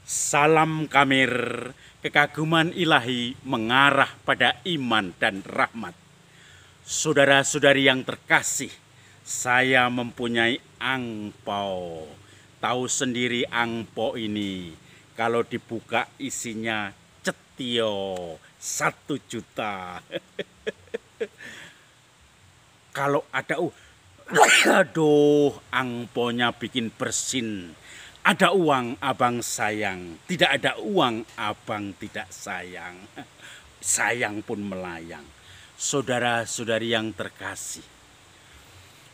Salam Kamir, kekaguman ilahi mengarah pada iman dan rahmat. Saudara-saudari yang terkasih, saya mempunyai angpau. Tahu sendiri angpau ini, kalau dibuka isinya cetio 1 juta. Kalau ada aduh, angponya bikin bersin. Ada uang abang sayang, tidak ada uang abang tidak sayang. Sayang pun melayang. Saudara-saudari yang terkasih,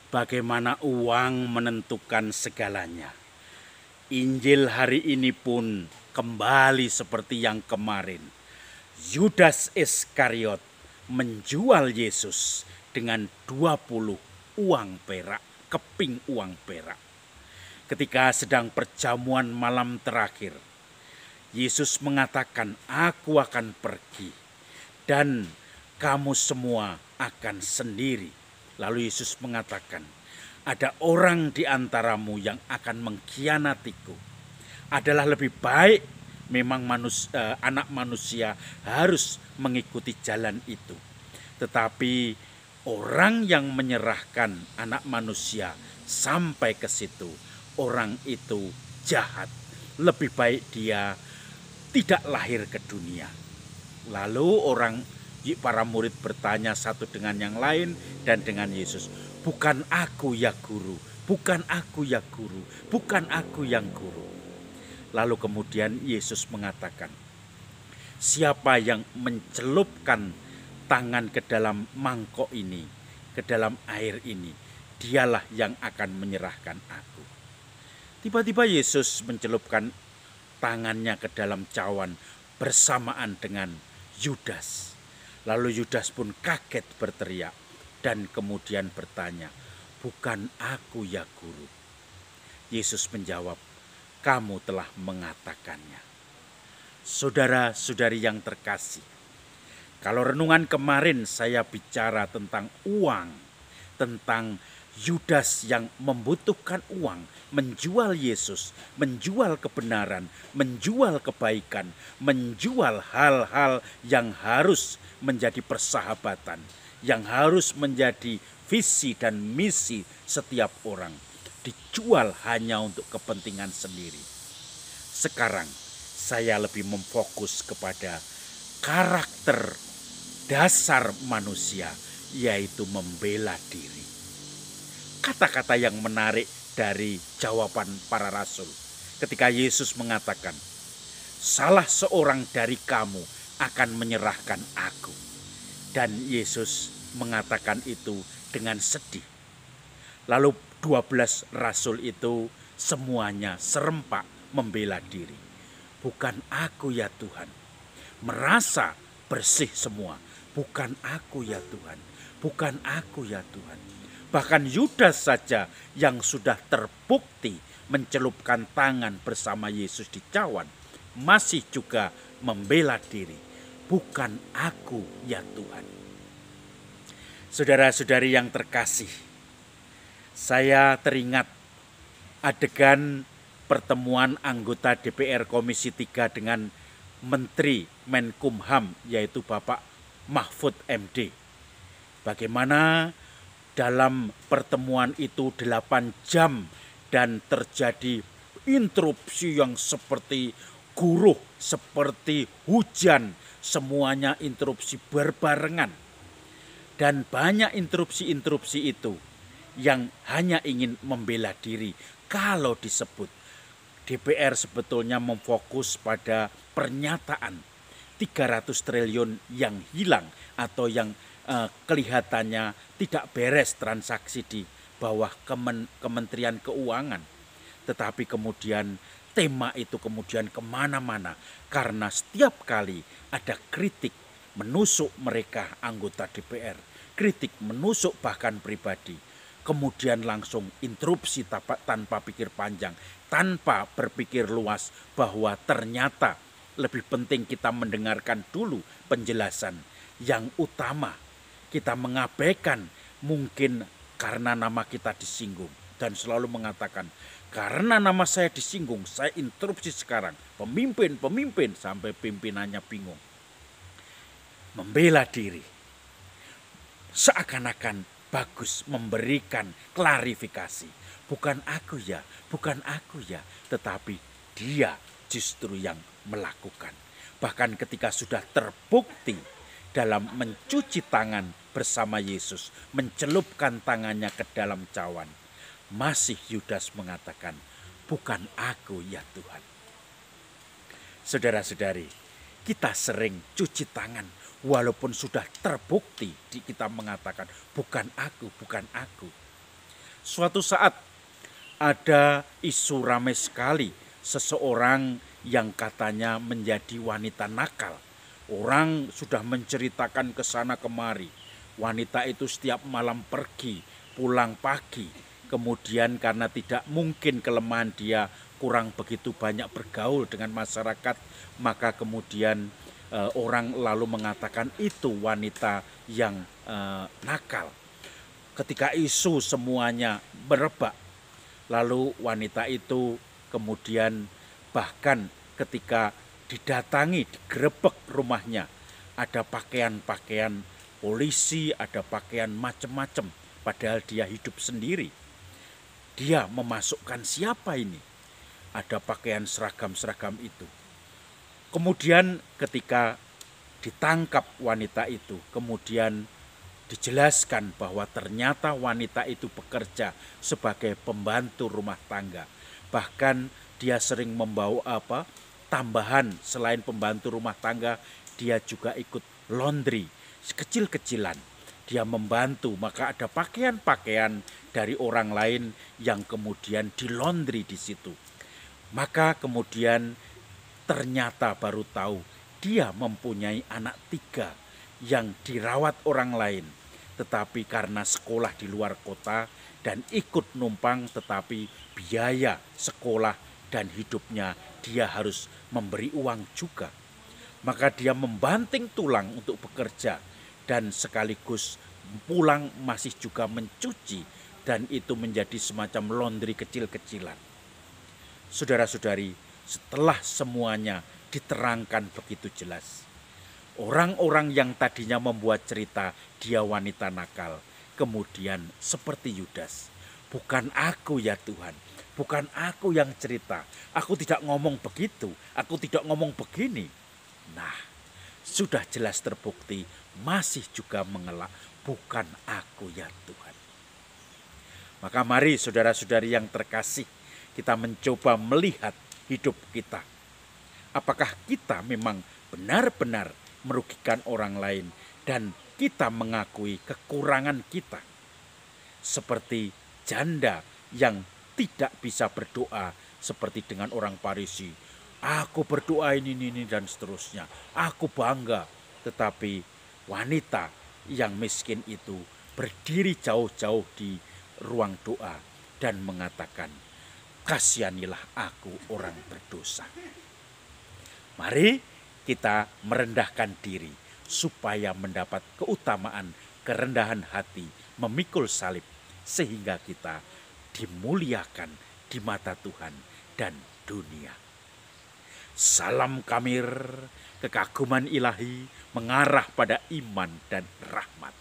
bagaimana uang menentukan segalanya. Injil hari ini pun kembali seperti yang kemarin. Yudas Iskariot menjual Yesus dengan 20 uang perak, keping uang perak. Ketika sedang perjamuan malam terakhir, Yesus mengatakan, "Aku akan pergi dan kamu semua akan sendiri." Lalu Yesus mengatakan, "Ada orang di antaramu yang akan mengkhianatiku. Adalah lebih baik memang anak manusia harus mengikuti jalan itu. Tetapi orang yang menyerahkan anak manusia sampai ke situ, orang itu jahat. Lebih baik dia tidak lahir ke dunia." Lalu para murid bertanya satu dengan yang lain dan dengan Yesus, "Bukan aku ya guru, bukan aku ya guru, bukan aku yang guru." Lalu kemudian Yesus mengatakan, "Siapa yang mencelupkan tangan ke dalam mangkok ini, ke dalam air ini, dialah yang akan menyerahkan aku." Tiba-tiba Yesus mencelupkan tangannya ke dalam cawan bersamaan dengan Yudas. Lalu Yudas pun kaget berteriak dan kemudian bertanya, "Bukan aku ya guru?" Yesus menjawab, "Kamu telah mengatakannya." Saudara-saudari yang terkasih, kalau renungan kemarin saya bicara tentang uang, tentang Yudas yang membutuhkan uang, menjual Yesus, menjual kebenaran, menjual kebaikan, menjual hal-hal yang harus menjadi persahabatan, yang harus menjadi visi dan misi setiap orang, dijual hanya untuk kepentingan sendiri. Sekarang saya lebih memfokus kepada karakter dasar manusia, yaitu membela diri. Kata-kata yang menarik dari jawaban para rasul ketika Yesus mengatakan, "Salah seorang dari kamu akan menyerahkan aku." Dan Yesus mengatakan itu dengan sedih. Lalu 12 rasul itu semuanya serempak membela diri. "Bukan aku ya Tuhan." Merasa bersih semua. "Bukan aku ya Tuhan, bukan aku ya Tuhan." Bahkan Yudas saja yang sudah terbukti mencelupkan tangan bersama Yesus di cawan, masih juga membela diri. "Bukan aku ya Tuhan." Saudara-saudari yang terkasih, saya teringat adegan pertemuan anggota DPR Komisi 3 dengan Menteri Menkumham, yaitu Bapak Mahfud MD. Bagaimana dalam pertemuan itu 8 jam dan terjadi interupsi yang seperti guruh, seperti hujan. Semuanya interupsi berbarengan. Dan banyak interupsi-interupsi itu yang hanya ingin membela diri. Kalau disebut DPR sebetulnya memfokus pada pernyataan 300 triliun yang hilang atau yang kelihatannya tidak beres transaksi di bawah Kementerian Keuangan. Tetapi kemudian tema itu kemudian kemana-mana karena setiap kali ada kritik menusuk mereka anggota DPR, kritik menusuk bahkan pribadi, kemudian langsung interupsi tanpa pikir panjang, tanpa berpikir luas bahwa ternyata lebih penting kita mendengarkan dulu penjelasan yang utama. Kita mengabaikan mungkin karena nama kita disinggung dan selalu mengatakan, Karena nama saya disinggung, saya interupsi sekarang. Pemimpin sampai pimpinannya bingung. Membela diri. Seakan-akan bagus memberikan klarifikasi. Bukan aku ya, tetapi dia justru yang melakukan. Bahkan ketika sudah terbukti dalam mencuci tangan bersama Yesus, mencelupkan tangannya ke dalam cawan, masih Yudas mengatakan, bukan aku ya Tuhan. Saudara-saudari, kita sering cuci tangan walaupun sudah terbukti kita mengatakan, bukan aku. Suatu saat ada isu ramai sekali seseorang yang katanya menjadi wanita nakal. Orang sudah menceritakan ke sana kemari. Wanita itu setiap malam pergi, pulang pagi. Kemudian karena tidak mungkin kelemahan dia kurang begitu banyak bergaul dengan masyarakat, maka kemudian orang lalu mengatakan itu wanita yang nakal. Ketika isu semuanya merebak, lalu wanita itu kemudian bahkan ketika didatangi, digerebek rumahnya, ada pakaian-pakaian polisi, ada pakaian macam-macam, padahal dia hidup sendiri. Dia memasukkan siapa ini? Ada pakaian seragam-seragam itu. Kemudian ketika ditangkap wanita itu, kemudian dijelaskan bahwa ternyata wanita itu bekerja sebagai pembantu rumah tangga. Bahkan dia sering membawa tambahan selain pembantu rumah tangga, dia juga ikut laundry kecil-kecilan. Dia membantu, maka ada pakaian-pakaian dari orang lain yang kemudian dilondri di situ. Maka kemudian ternyata baru tahu dia mempunyai anak 3 yang dirawat orang lain. Tetapi karena sekolah di luar kota dan ikut numpang, tetapi biaya sekolah dan hidupnya dia harus memberi uang juga. Maka dia membanting tulang untuk bekerja dan sekaligus pulang masih juga mencuci, dan itu menjadi semacam laundry kecil-kecilan. Saudara-saudari, setelah semuanya diterangkan begitu jelas, orang-orang yang tadinya membuat cerita dia wanita nakal, kemudian seperti Yudas, bukan aku ya Tuhan, bukan aku yang cerita, aku tidak ngomong begitu, aku tidak ngomong begini. Nah, sudah jelas terbukti masih juga mengelak, bukan aku ya Tuhan. Maka mari saudara-saudari yang terkasih, kita mencoba melihat hidup kita. Apakah kita memang benar-benar merugikan orang lain dan kita mengakui kekurangan kita? Seperti janda yang tidak bisa berdoa seperti dengan orang Farisi. Aku berdoa ini dan seterusnya. Aku bangga. Tetapi wanita yang miskin itu berdiri jauh-jauh di ruang doa dan mengatakan, kasihanilah aku orang berdosa. Mari kita merendahkan diri supaya mendapat keutamaan kerendahan hati, memikul salib, sehingga kita dimuliakan di mata Tuhan dan dunia. Salam Kamir, kekaguman ilahi mengarah pada iman dan rahmat.